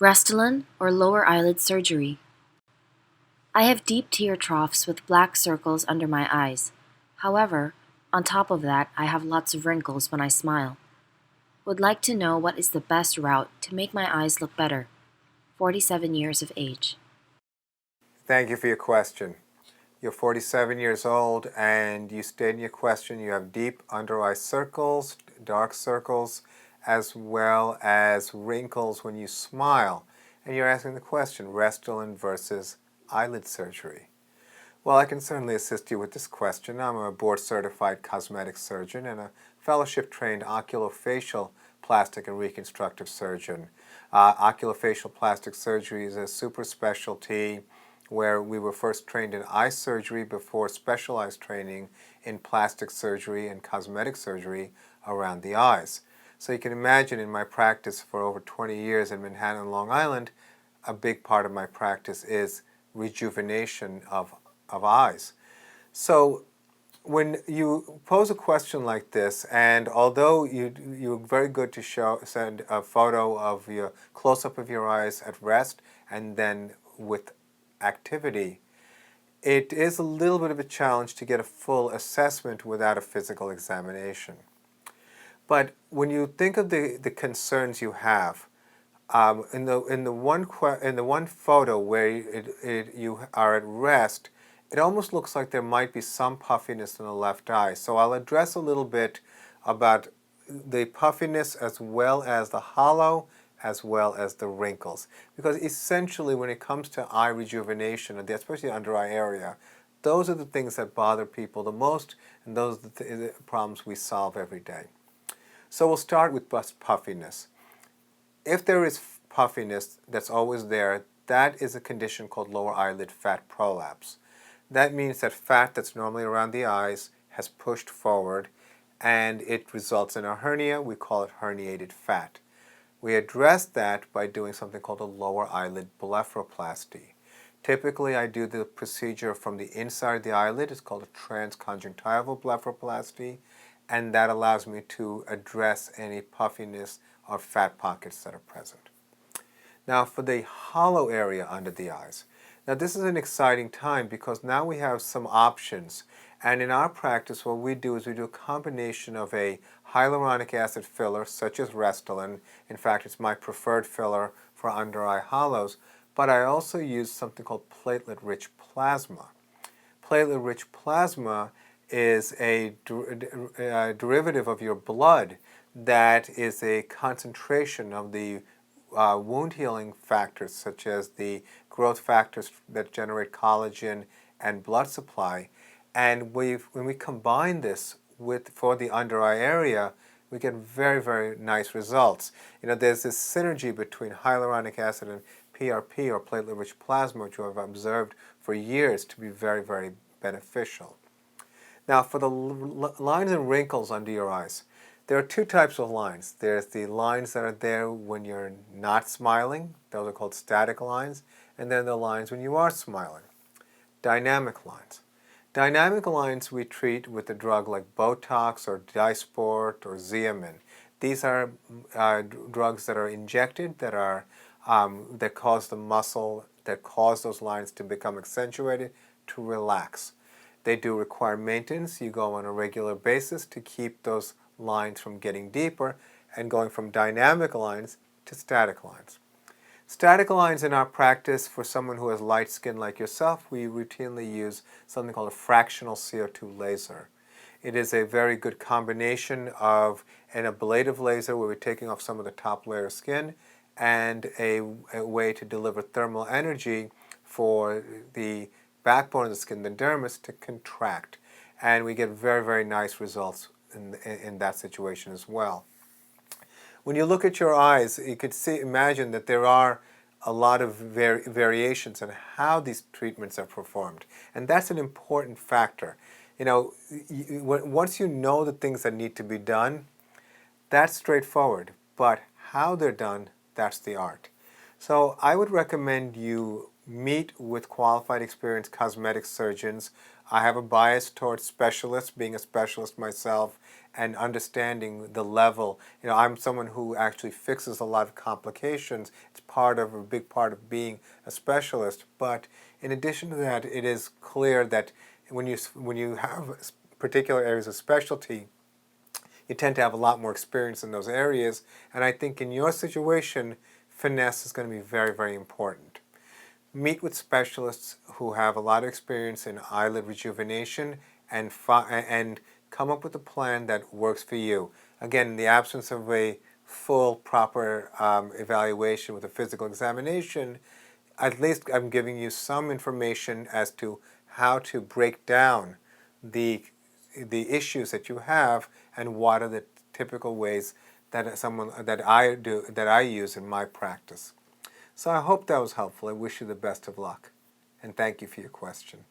Restylane or lower eyelid surgery. I have deep tear troughs with black circles under my eyes. However, on top of that, I have lots of wrinkles when I smile. Would like to know what is the best route to make my eyes look better. 47 years of age. Thank you for your question. You're 47 years old and you state in your question you have deep under eye circles, dark circles, as well as wrinkles when you smile. And you're asking the question, Restylane versus eyelid surgery. Well, I can certainly assist you with this question. I'm a board-certified cosmetic surgeon and a fellowship-trained oculofacial plastic and reconstructive surgeon. Oculofacial plastic surgery is a super specialty where we were first trained in eye surgery before specialized training in plastic surgery and cosmetic surgery around the eyes. So you can imagine in my practice for over 20 years in Manhattan, Long Island, a big part of my practice is rejuvenation of eyes. So when you pose a question like this, and although you're very good to send a photo of your close-up of your eyes at rest and then with activity, it is a little bit of a challenge to get a full assessment without a physical examination. But when you think of the concerns you have, in the one photo where you are at rest, it almost looks like there might be some puffiness in the left eye. So I'll address a little bit about the puffiness as well as the hollow as well as the wrinkles. Because essentially when it comes to eye rejuvenation, especially the under eye area, those are the things that bother people the most, and those are the problems we solve every day. So we'll start with puffiness. If there is puffiness that's always there, that is a condition called lower eyelid fat prolapse. That means that fat that's normally around the eyes has pushed forward and it results in a hernia. We call it herniated fat. We address that by doing something called a lower eyelid blepharoplasty. Typically, I do the procedure from the inside of the eyelid. It's called a transconjunctival blepharoplasty, and that allows me to address any puffiness or fat pockets that are present. Now for the hollow area under the eyes. Now this is an exciting time because now we have some options, and in our practice what we do is we do a combination of a hyaluronic acid filler such as Restylane. In fact, it's my preferred filler for under eye hollows, but I also use something called platelet-rich plasma. Platelet-rich plasma is a derivative of your blood that is a concentration of the wound healing factors such as the growth factors that generate collagen and blood supply. And when we combine this for the under eye area, we get very, very nice results. There's this synergy between hyaluronic acid and PRP or platelet-rich plasma, which I've observed for years to be very, very beneficial. Now for the lines and wrinkles under your eyes, there are two types of lines. There's the lines that are there when you're not smiling. Those are called static lines. And then the lines when you are smiling. Dynamic lines. Dynamic lines we treat with a drug like Botox or Dysport or Xeomin. These are drugs that are injected that cause the muscle, that cause those lines to become accentuated, to relax. They do require maintenance. You go on a regular basis to keep those lines from getting deeper and going from dynamic lines to static lines. Static lines in our practice, for someone who has light skin like yourself, we routinely use something called a fractional CO2 laser. It is a very good combination of an ablative laser where we're taking off some of the top layer of skin and a way to deliver thermal energy for the backbone of the skin, the dermis, to contract. And we get very, very nice results in that situation as well. When you look at your eyes, you could imagine that there are a lot of variations in how these treatments are performed. And that's an important factor. Once you know the things that need to be done, that's straightforward. But how they're done, that's the art. So I would recommend you meet with qualified, experienced cosmetic surgeons. I have a bias towards specialists, being a specialist myself, and understanding the level. I'm someone who actually fixes a lot of complications. It's a big part of being a specialist. But in addition to that, it is clear that when you have particular areas of specialty, you tend to have a lot more experience in those areas. And I think in your situation, finesse is going to be very, very important. Meet with specialists who have a lot of experience in eyelid rejuvenation and come up with a plan that works for you. Again, in the absence of a full, proper evaluation with a physical examination, at least I'm giving you some information as to how to break down the issues that you have and what are the typical ways that I use in my practice. So I hope that was helpful. I wish you the best of luck. And thank you for your question.